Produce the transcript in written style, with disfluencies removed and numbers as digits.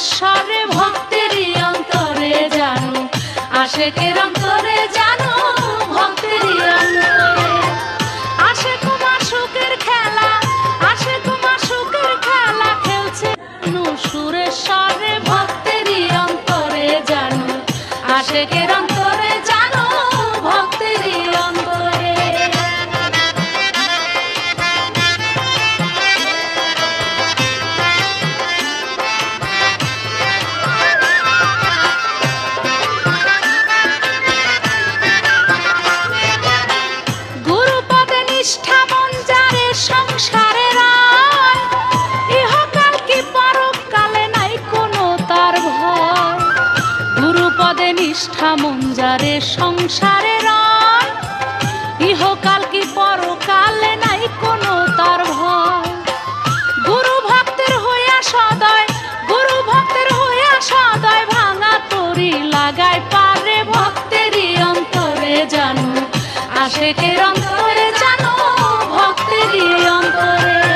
সুরেশ্বরে ভক্তেরই অন্তরে জানো, আশেকের অন্তরে জানো, ভক্তেরই অন্তরে। আশেক মাসুকের খেলা, আশেক মাসুকের খেলা খেলছে সুরেশ্বরে ভক্তেরই অন্তরে জানো, আশেকের অন্তরে জানো, ভক্তেরই অন্তরে। গুরুপদে নিষ্ঠা মন যারে সংসারের আয়, ইহকাল কি পরকালে নাই কোনো তার ভয়। গুরুপদে নিষ্ঠা মন যারে সংসারের আয়, ইহকাল কি পরকালে নাই কোনো তার ভয়। গুরু ভক্তের হইয়া সদয়, গুরু ভক্তের হইয়া সদয় ভাঙা তরি লাগায় পারে, ভক্তেরই অন্তরে জানো, আশেকের অন্তরে জানো, ভক্তেরই অন্তরে।